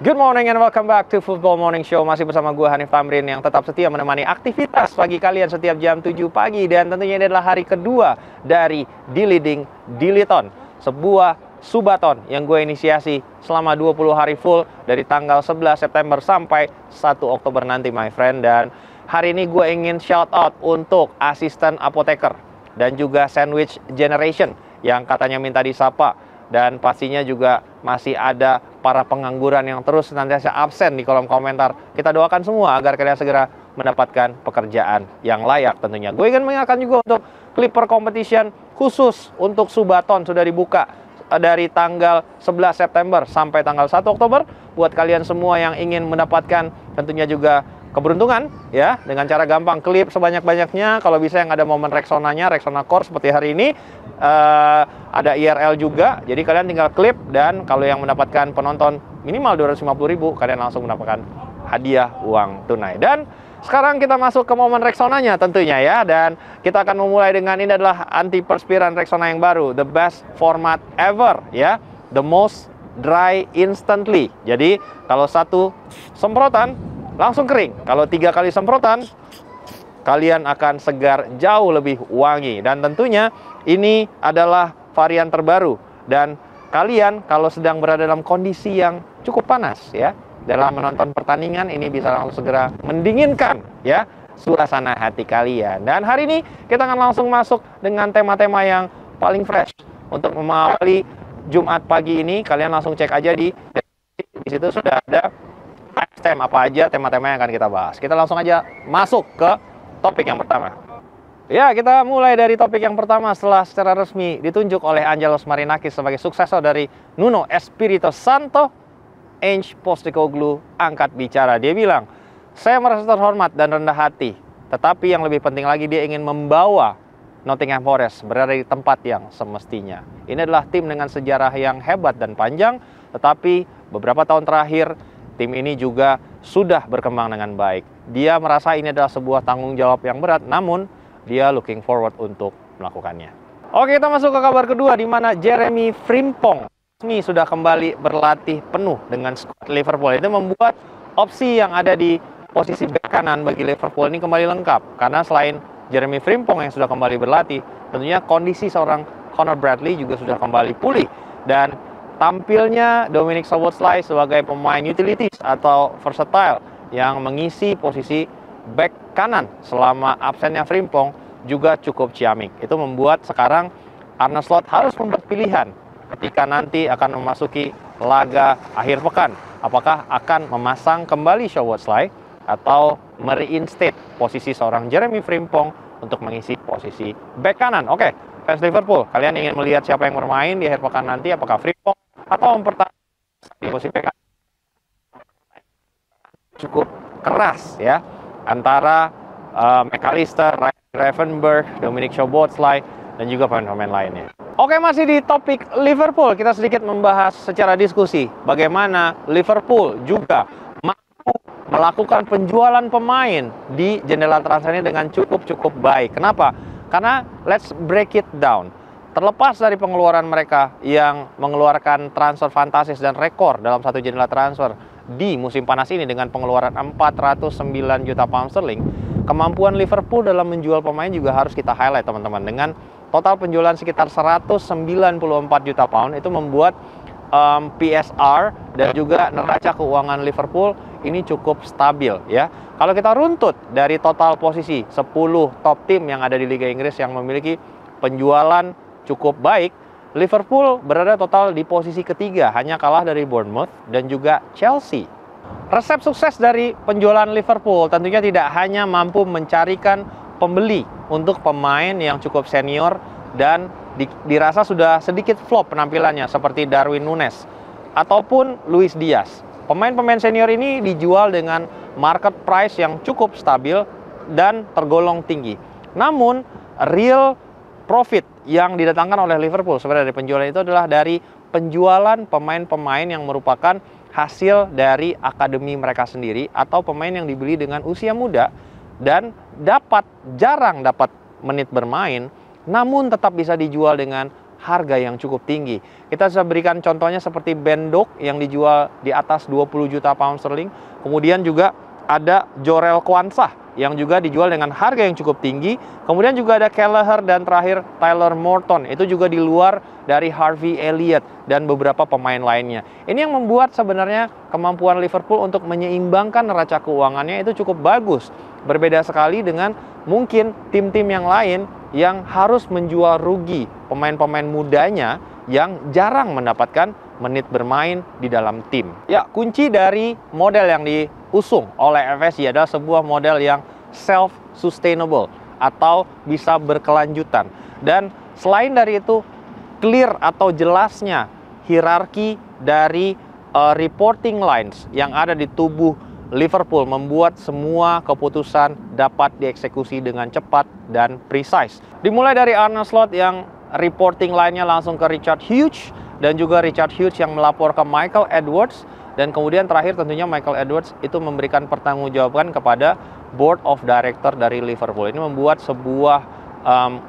Good morning and welcome back to Football Morning Show. Masih bersama gue Hanif Tamrin yang tetap setia menemani aktivitas pagi kalian setiap jam 7 pagi. Dan tentunya ini adalah hari kedua dari D-Leading Diliton, sebuah subaton yang gue inisiasi selama 20 hari full dari tanggal 11 September sampai 1 Oktober nanti, my friend. Dan hari ini gue ingin shout out untuk asisten apoteker dan juga sandwich generation yang katanya minta disapa. Dan pastinya juga masih ada para pengangguran yang terus senantiasa absen di kolom komentar. Kita doakan semua agar kalian segera mendapatkan pekerjaan yang layak tentunya. Gue ingin mengingatkan juga untuk Clipper Competition khusus untuk Subaton sudah dibuka dari tanggal 11 September sampai tanggal 1 Oktober. Buat kalian semua yang ingin mendapatkan tentunya juga keberuntungan ya, dengan cara gampang klip sebanyak-banyaknya. Kalau bisa yang ada momen Rexona-nya, Rexona Core seperti hari ini, ada IRL juga. Jadi kalian tinggal klip, dan kalau yang mendapatkan penonton minimal 250.000, kalian langsung mendapatkan hadiah uang tunai. Dan sekarang kita masuk ke momen Rexona-nya tentunya ya, dan kita akan memulai dengan ini adalah antiperspiran Rexona yang baru, the best format ever ya, the most dry instantly. Jadi kalau satu semprotan langsung kering. Kalau 3 kali semprotan, kalian akan segar jauh lebih wangi. Dan tentunya ini adalah varian terbaru. Dan kalian kalau sedang berada dalam kondisi yang cukup panas ya, dalam menonton pertandingan, ini bisa langsung segera mendinginkan ya suasana hati kalian. Dan hari ini kita akan langsung masuk dengan tema-tema yang paling fresh. Untuk mengawali Jumat pagi ini, kalian langsung cek aja di situ sudah ada tema apa aja tema-tema yang akan kita bahas. Kita langsung aja masuk ke topik yang pertama. Ya, kita mulai dari topik yang pertama setelah secara resmi ditunjuk oleh Angelos Marinakis sebagai suksesor dari Nuno Espirito Santo. Ange Postecoglou angkat bicara. Dia bilang, "Saya merasa terhormat dan rendah hati, tetapi yang lebih penting lagi dia ingin membawa Nottingham Forest berada di tempat yang semestinya. Ini adalah tim dengan sejarah yang hebat dan panjang, tetapi beberapa tahun terakhir tim ini juga sudah berkembang dengan baik. Dia merasa ini adalah sebuah tanggung jawab yang berat, namun dia looking forward untuk melakukannya." Oke, kita masuk ke kabar kedua, di mana Jeremy Frimpong resmi sudah kembali berlatih penuh dengan skuad Liverpool. Itu membuat opsi yang ada di posisi bek kanan bagi Liverpool ini kembali lengkap. Karena selain Jeremy Frimpong yang sudah kembali berlatih, tentunya kondisi seorang Connor Bradley juga sudah kembali pulih. Dan tampilnya Dominic Szoboszlai sebagai pemain utilities atau versatile yang mengisi posisi back kanan selama absennya Frimpong juga cukup ciamik. Itu membuat sekarang Arne Slot harus membuat pilihan ketika nanti akan memasuki laga akhir pekan. Apakah akan memasang kembali Szoboszlai atau mereinstate posisi seorang Jeremy Frimpong untuk mengisi posisi back kanan. Oke, fans Liverpool, kalian ingin melihat siapa yang bermain di akhir pekan nanti? Apakah Frimpong atau mempertahankan di posisi back kanan? Cukup keras ya antara McAllister, Gravenberch, Dominic Szoboszlai, dan juga pemain-pemain lainnya. Oke, masih di topik Liverpool, kita sedikit membahas secara diskusi bagaimana Liverpool juga mampu melakukan penjualan pemain di jendela transfer ini dengan cukup baik. Kenapa? Karena let's break it down. Terlepas dari pengeluaran mereka yang mengeluarkan transfer fantastis dan rekor dalam satu jendela transfer di musim panas ini dengan pengeluaran 409 juta pound sterling, kemampuan Liverpool dalam menjual pemain juga harus kita highlight, teman-teman. Dengan total penjualan sekitar 194 juta pound, itu membuat PSR dan juga neraca keuangan Liverpool ini cukup stabil ya. Kalau kita runtut dari total posisi 10 top tim yang ada di Liga Inggris yang memiliki penjualan cukup baik, Liverpool berada total di posisi ketiga, hanya kalah dari Bournemouth dan juga Chelsea. Resep sukses dari penjualan Liverpool tentunya tidak hanya mampu mencarikan pembeli untuk pemain yang cukup senior dan dirasa sudah sedikit flop penampilannya seperti Darwin Núñez ataupun Luis Diaz. Pemain-pemain senior ini dijual dengan market price yang cukup stabil dan tergolong tinggi. Namun real profit yang didatangkan oleh Liverpool sebenarnya dari penjualan itu adalah dari penjualan pemain-pemain yang merupakan hasil dari akademi mereka sendiri atau pemain yang dibeli dengan usia muda dan jarang dapat menit bermain, namun tetap bisa dijual dengan harga yang cukup tinggi. Kita bisa berikan contohnya seperti Ben Doak yang dijual di atas 20 juta pound sterling. Kemudian juga ada Jorel Quansah yang juga dijual dengan harga yang cukup tinggi. Kemudian juga ada Kelleher dan terakhir Tyler Morton. Itu juga di luar dari Harvey Elliott dan beberapa pemain lainnya. Ini yang membuat sebenarnya kemampuan Liverpool untuk menyeimbangkan neraca keuangannya itu cukup bagus. Berbeda sekali dengan mungkin tim-tim yang lain yang harus menjual rugi pemain-pemain mudanya yang jarang mendapatkan menit bermain di dalam tim. Ya, kunci dari model yang diusung oleh FSG adalah sebuah model yang self-sustainable atau bisa berkelanjutan. Dan selain dari itu, clear atau jelasnya hierarki dari reporting lines yang ada di tubuh Liverpool membuat semua keputusan dapat dieksekusi dengan cepat dan precise. Dimulai dari Arne Slot yang reporting line-nya langsung ke Richard Hughes, dan juga Richard Hughes yang melapor ke Michael Edwards, dan kemudian terakhir tentunya Michael Edwards itu memberikan pertanggungjawaban kepada Board of Director dari Liverpool. Ini membuat sebuah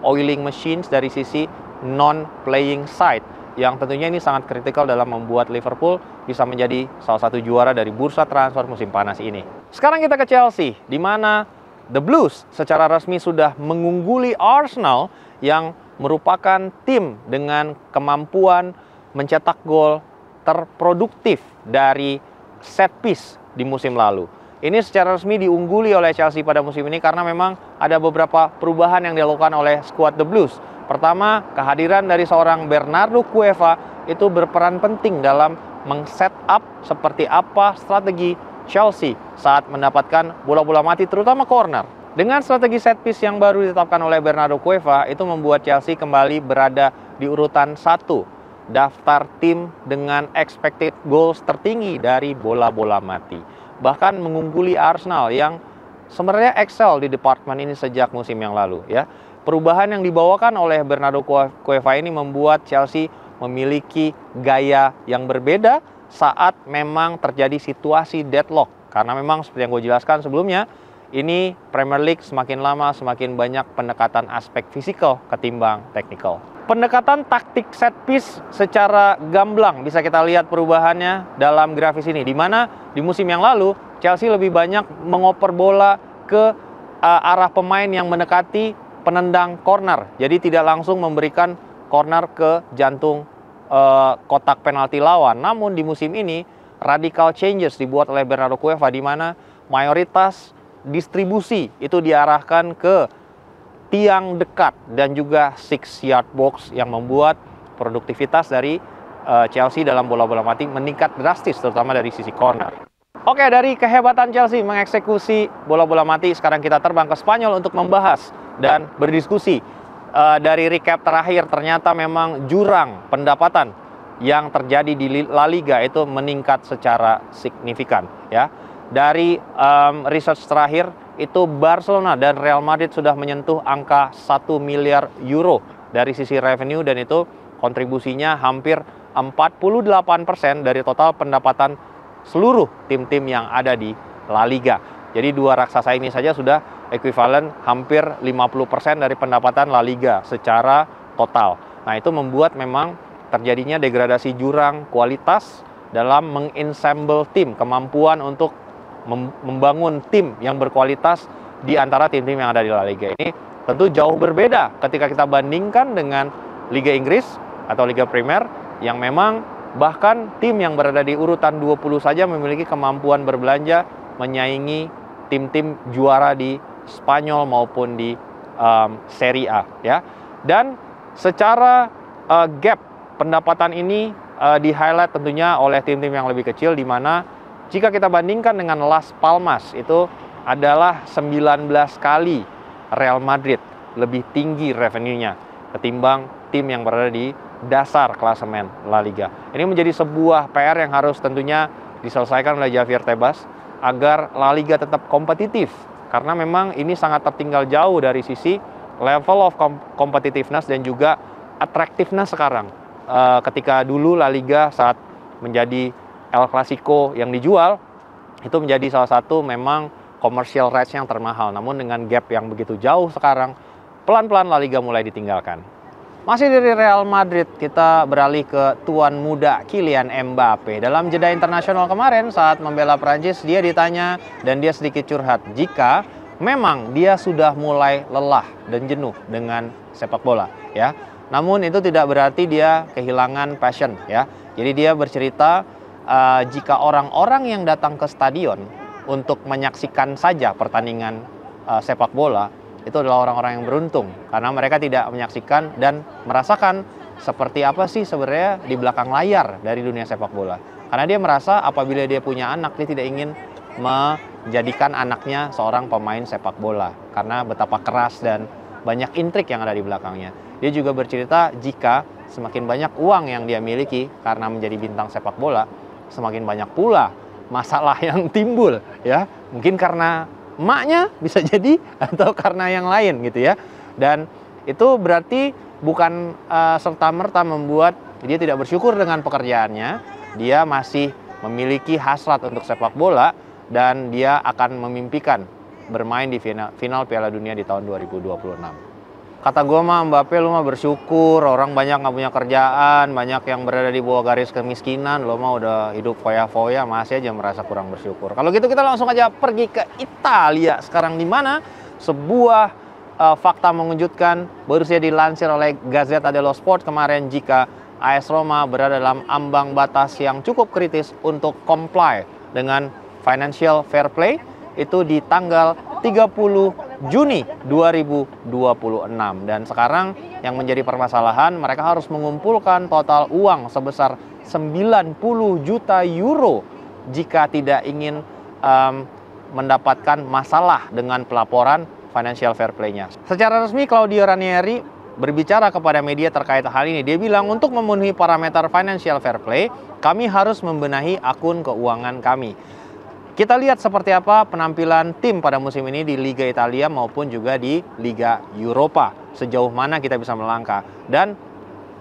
oiling machines dari sisi non-playing side, yang tentunya ini sangat kritikal dalam membuat Liverpool bisa menjadi salah satu juara dari bursa transfer musim panas ini. Sekarang kita ke Chelsea, di mana The Blues secara resmi sudah mengungguli Arsenal yang merupakan tim dengan kemampuan mencetak gol terproduktif dari set piece di musim lalu. Ini secara resmi diungguli oleh Chelsea pada musim ini karena memang ada beberapa perubahan yang dilakukan oleh skuad The Blues. Pertama, kehadiran dari seorang Bernardo Cueva itu berperan penting dalam meng-set up seperti apa strategi Chelsea saat mendapatkan bola-bola mati, terutama corner. Dengan strategi set piece yang baru ditetapkan oleh Bernardo Cueva, itu membuat Chelsea kembali berada di urutan 1 daftar tim dengan expected goals tertinggi dari bola-bola mati. Bahkan mengungguli Arsenal yang sebenarnya excel di departemen ini sejak musim yang lalu, ya. Perubahan yang dibawakan oleh Bernardo Cueva ini membuat Chelsea memiliki gaya yang berbeda saat memang terjadi situasi deadlock. Karena memang seperti yang gue jelaskan sebelumnya, ini Premier League semakin lama semakin banyak pendekatan aspek fisikal ketimbang teknikal. Pendekatan taktik set piece secara gamblang bisa kita lihat perubahannya dalam grafis ini, di mana di musim yang lalu Chelsea lebih banyak mengoper bola ke arah pemain yang mendekati penendang corner, jadi tidak langsung memberikan corner ke jantung kotak penalti lawan. Namun di musim ini radical changes dibuat oleh Bernardo Cueva, di mana mayoritas distribusi itu diarahkan ke tiang dekat dan juga 6-yard box, yang membuat produktivitas dari Chelsea dalam bola-bola mati meningkat drastis, terutama dari sisi corner. Oke, dari kehebatan Chelsea mengeksekusi bola-bola mati, sekarang kita terbang ke Spanyol untuk membahas dan berdiskusi. Dari recap terakhir, ternyata memang jurang pendapatan yang terjadi di La Liga itu meningkat secara signifikan, ya. Dari research terakhir itu Barcelona dan Real Madrid sudah menyentuh angka 1 miliar euro dari sisi revenue, dan itu kontribusinya hampir 48% dari total pendapatan seluruh tim-tim yang ada di La Liga. Jadi dua raksasa ini saja sudah ekuivalen hampir 50% dari pendapatan La Liga secara total. Nah, itu membuat memang terjadinya degradasi jurang kualitas dalam mengensemble tim, kemampuan untuk membangun tim yang berkualitas di antara tim-tim yang ada di La Liga. Ini tentu jauh berbeda ketika kita bandingkan dengan Liga Inggris atau Liga Premier, yang memang bahkan tim yang berada di urutan 20 saja memiliki kemampuan berbelanja menyaingi tim-tim juara di Spanyol maupun di Serie A, ya. Dan secara gap pendapatan ini di-highlight tentunya oleh tim-tim yang lebih kecil, di mana jika kita bandingkan dengan Las Palmas, itu adalah 19 kali Real Madrid lebih tinggi revenue-nya ketimbang tim yang berada di dasar klasemen La Liga. Ini menjadi sebuah PR yang harus tentunya diselesaikan oleh Javier Tebas agar La Liga tetap kompetitif, karena memang ini sangat tertinggal jauh dari sisi level of competitiveness dan juga attractiveness sekarang. Ketika dulu La Liga saat menjadi El Clasico yang dijual, itu menjadi salah satu memang commercial rights yang termahal. Namun dengan gap yang begitu jauh sekarang, pelan-pelan La Liga mulai ditinggalkan. Masih dari Real Madrid, kita beralih ke tuan muda Kylian Mbappe. Dalam jeda internasional kemarin saat membela Prancis, dia ditanya dan dia sedikit curhat jika memang dia sudah mulai lelah dan jenuh dengan sepak bola, ya. Namun itu tidak berarti dia kehilangan passion, ya. Jadi dia bercerita jika orang-orang yang datang ke stadion untuk menyaksikan saja pertandingan sepak bola itu adalah orang-orang yang beruntung karena mereka tidak menyaksikan dan merasakan seperti apa sih sebenarnya di belakang layar dari dunia sepak bola. Karena dia merasa apabila dia punya anak, dia tidak ingin menjadikan anaknya seorang pemain sepak bola karena betapa keras dan banyak intrik yang ada di belakangnya. Dia juga bercerita jika semakin banyak uang yang dia miliki karena menjadi bintang sepak bola, semakin banyak pula masalah yang timbul, ya. Mungkin karena emaknya bisa jadi atau karena yang lain gitu ya. Dan itu berarti bukan serta-merta membuat dia tidak bersyukur dengan pekerjaannya. Dia masih memiliki hasrat untuk sepak bola dan dia akan memimpikan bermain di final Piala Dunia di tahun 2026. Kata gue mah, Mbappe, lu mah bersyukur, orang banyak nggak punya kerjaan, banyak yang berada di bawah garis kemiskinan, lo mah udah hidup foya-foya, masih aja merasa kurang bersyukur. Kalau gitu kita langsung aja pergi ke Italia sekarang, di mana sebuah fakta mengejutkan baru saja dilansir oleh Gazzetta dello Sport kemarin jika AS Roma berada dalam ambang batas yang cukup kritis untuk comply dengan financial fair play itu di tanggal 30 Juni 2026. Dan sekarang yang menjadi permasalahan, mereka harus mengumpulkan total uang sebesar 90 juta euro jika tidak ingin mendapatkan masalah dengan pelaporan financial fair play-nya. Secara resmi Claudio Ranieri berbicara kepada media terkait hal ini. Dia bilang untuk memenuhi parameter financial fair play, kami harus membenahi akun keuangan kami. Kita lihat seperti apa penampilan tim pada musim ini di Liga Italia maupun juga di Liga Eropa. Sejauh mana kita bisa melangkah. Dan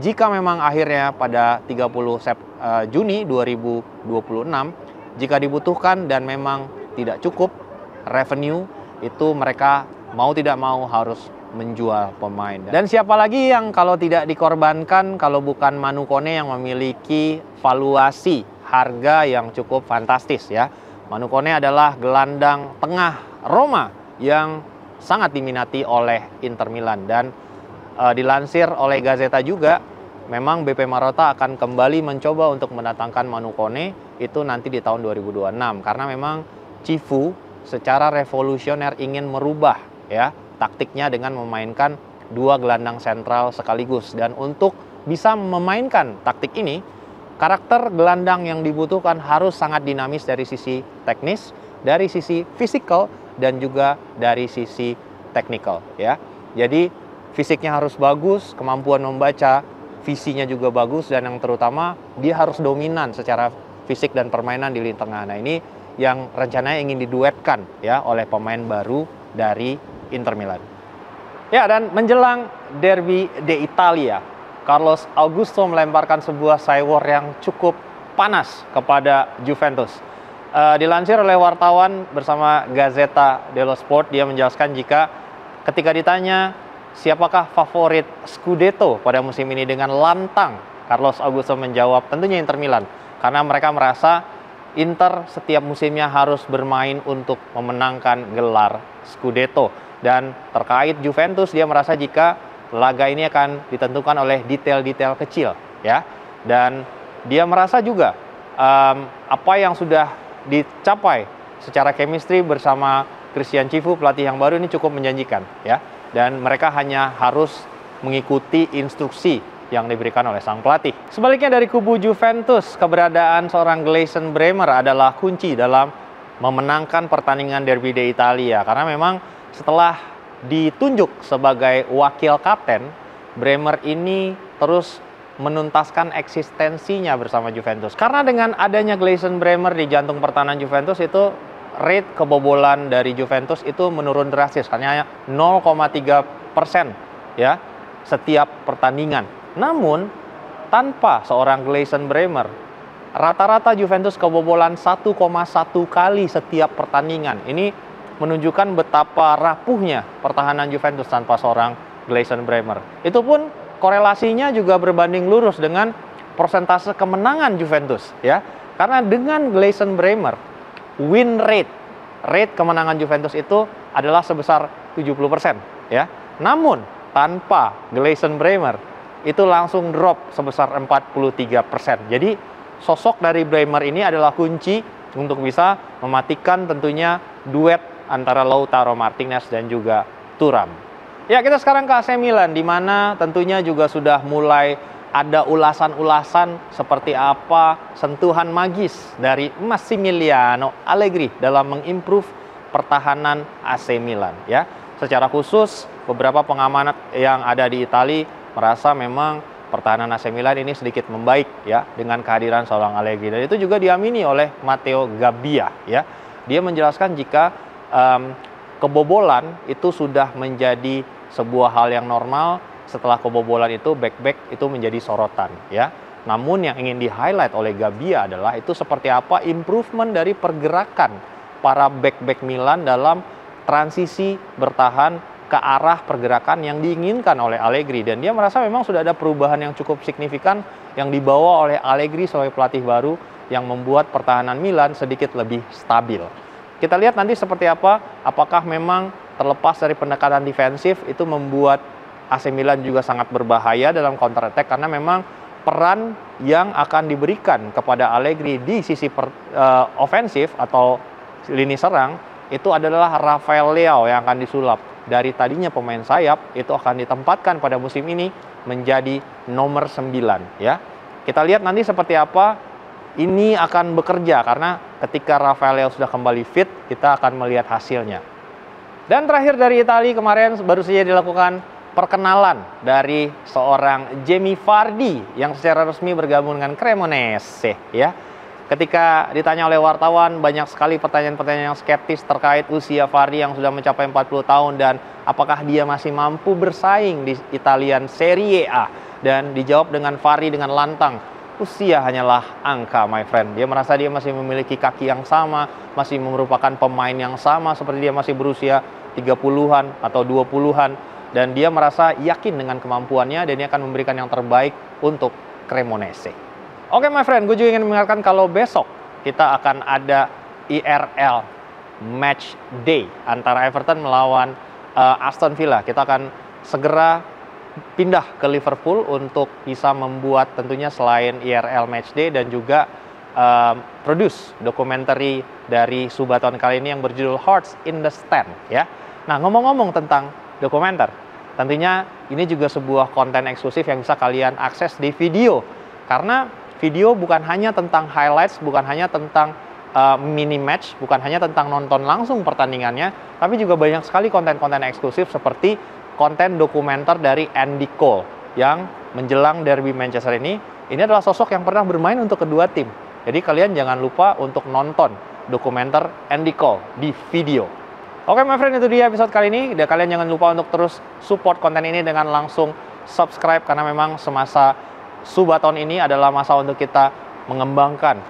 jika memang akhirnya pada 30 Juni 2026, jika dibutuhkan dan memang tidak cukup revenue, itu mereka mau tidak mau harus menjual pemain. Dan siapa lagi yang kalau tidak dikorbankan kalau bukan Manu Kone yang memiliki valuasi harga yang cukup fantastis, ya. Manu Kone adalah gelandang tengah Roma yang sangat diminati oleh Inter Milan. Dan dilansir oleh Gazzetta juga, memang BP Marotta akan kembali mencoba untuk mendatangkan Manu Kone itu nanti di tahun 2026. Karena memang Cifu secara revolusioner ingin merubah, ya, taktiknya dengan memainkan dua gelandang sentral sekaligus. Dan untuk bisa memainkan taktik ini, karakter gelandang yang dibutuhkan harus sangat dinamis dari sisi teknis, dari sisi fisikal, dan juga dari sisi teknikal, ya. Jadi fisiknya harus bagus, kemampuan membaca, visinya juga bagus, dan yang terutama dia harus dominan secara fisik dan permainan di lini tengah. Nah, ini yang rencananya ingin diduetkan, ya, oleh pemain baru dari Inter Milan. Ya, dan menjelang Derby d'Italia, Carlos Augusto melemparkan sebuah cywar yang cukup panas kepada Juventus. Dilansir oleh wartawan bersama Gazzetta dello Sport, dia menjelaskan jika ketika ditanya siapakah favorit Scudetto pada musim ini dengan lantang, Carlos Augusto menjawab tentunya Inter Milan. Karena mereka merasa Inter setiap musimnya harus bermain untuk memenangkan gelar Scudetto. Dan terkait Juventus, dia merasa jika laga ini akan ditentukan oleh detail-detail kecil, ya. Dan dia merasa juga apa yang sudah dicapai secara chemistry bersama Christian Cifu, pelatih yang baru ini cukup menjanjikan, ya. Dan mereka hanya harus mengikuti instruksi yang diberikan oleh sang pelatih. Sebaliknya dari kubu Juventus, keberadaan seorang Gleison Bremer adalah kunci dalam memenangkan pertandingan Derby d'Italia. Karena memang setelah ditunjuk sebagai wakil kapten, Bremer ini terus menuntaskan eksistensinya bersama Juventus. Karena dengan adanya Gleison Bremer di jantung pertahanan Juventus, itu rate kebobolan dari Juventus itu menurun drastis, hanya 0,3% ya setiap pertandingan. Namun tanpa seorang Gleison Bremer, rata-rata Juventus kebobolan 1,1 kali setiap pertandingan. Ini menunjukkan betapa rapuhnya pertahanan Juventus tanpa seorang Gleison Bremer. Itu pun korelasinya juga berbanding lurus dengan persentase kemenangan Juventus, ya. Karena dengan Gleison Bremer, win rate kemenangan Juventus itu adalah sebesar 70%, ya. Namun tanpa Gleison Bremer itu langsung drop sebesar 43%. Jadi sosok dari Bremer ini adalah kunci untuk bisa mematikan tentunya duet antara Lautaro Martinez dan juga Thuram. Ya, kita sekarang ke AC Milan, di mana tentunya juga sudah mulai ada ulasan-ulasan seperti apa sentuhan magis dari Massimiliano Allegri dalam mengimprove pertahanan AC Milan, ya. Secara khusus beberapa pengamat yang ada di Italia merasa memang pertahanan AC Milan ini sedikit membaik, ya, dengan kehadiran seorang Allegri, dan itu juga diamini oleh Matteo Gabbia, ya. Dia menjelaskan jika kebobolan itu sudah menjadi sebuah hal yang normal. Setelah kebobolan itu back-back itu menjadi sorotan, ya. Namun yang ingin di-highlight oleh Gabbia adalah itu seperti apa improvement dari pergerakan para back-back Milan dalam transisi bertahan ke arah pergerakan yang diinginkan oleh Allegri, dan dia merasa memang sudah ada perubahan yang cukup signifikan yang dibawa oleh Allegri sebagai pelatih baru yang membuat pertahanan Milan sedikit lebih stabil. Kita lihat nanti seperti apa, apakah memang terlepas dari pendekatan defensif itu membuat AC Milan juga sangat berbahaya dalam counter attack, karena memang peran yang akan diberikan kepada Allegri di sisi ofensif atau lini serang itu adalah Rafael Leao yang akan disulap. Dari tadinya pemain sayap itu akan ditempatkan pada musim ini menjadi nomor 9, ya. Kita lihat nanti seperti apa ini akan bekerja, karena ketika Rafael Leao sudah kembali fit, kita akan melihat hasilnya. Dan terakhir dari Italia kemarin baru saja dilakukan perkenalan dari seorang Jamie Vardy yang secara resmi bergabung dengan Cremonese, ya. Ketika ditanya oleh wartawan, banyak sekali pertanyaan-pertanyaan yang skeptis terkait usia Vardy yang sudah mencapai 40 tahun dan apakah dia masih mampu bersaing di Italian Serie A. Dan dijawab dengan Vardy dengan lantang, usia hanyalah angka, my friend. Dia merasa dia masih memiliki kaki yang sama, masih merupakan pemain yang sama seperti dia masih berusia 30-an atau 20-an. Dan dia merasa yakin dengan kemampuannya dan dia akan memberikan yang terbaik untuk Cremonese. Oke, my friend, gue juga ingin mengingatkan kalau besok kita akan ada IRL match day antara Everton melawan Aston Villa. Kita akan segera pindah ke Liverpool untuk bisa membuat tentunya selain IRL match day dan juga produce dokumenter dari Subathon kali ini yang berjudul Hearts in the Stand, ya. Nah, ngomong-ngomong tentang dokumenter, tentunya ini juga sebuah konten eksklusif yang bisa kalian akses di video, karena video bukan hanya tentang highlights, bukan hanya tentang mini match, bukan hanya tentang nonton langsung pertandingannya, tapi juga banyak sekali konten-konten eksklusif seperti konten dokumenter dari Andy Cole yang menjelang derby Manchester ini. Ini adalah sosok yang pernah bermain untuk kedua tim. Jadi kalian jangan lupa untuk nonton dokumenter Andy Cole di video. Oke, my friend, itu dia episode kali ini. Dan kalian jangan lupa untuk terus support konten ini dengan langsung subscribe, karena memang semasa Subathon ini adalah masa untuk kita mengembangkan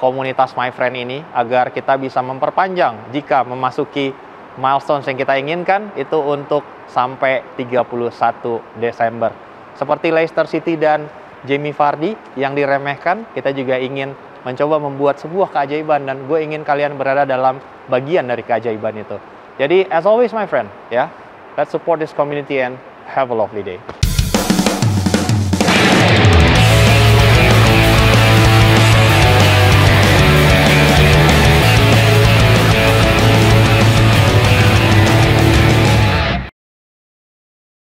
komunitas My Friend ini agar kita bisa memperpanjang jika memasuki milestone yang kita inginkan itu untuk sampai 31 Desember. Seperti Leicester City dan Jamie Vardy yang diremehkan, kita juga ingin mencoba membuat sebuah keajaiban dan gue ingin kalian berada dalam bagian dari keajaiban itu. Jadi as always, my friend, ya, let's support this community and have a lovely day.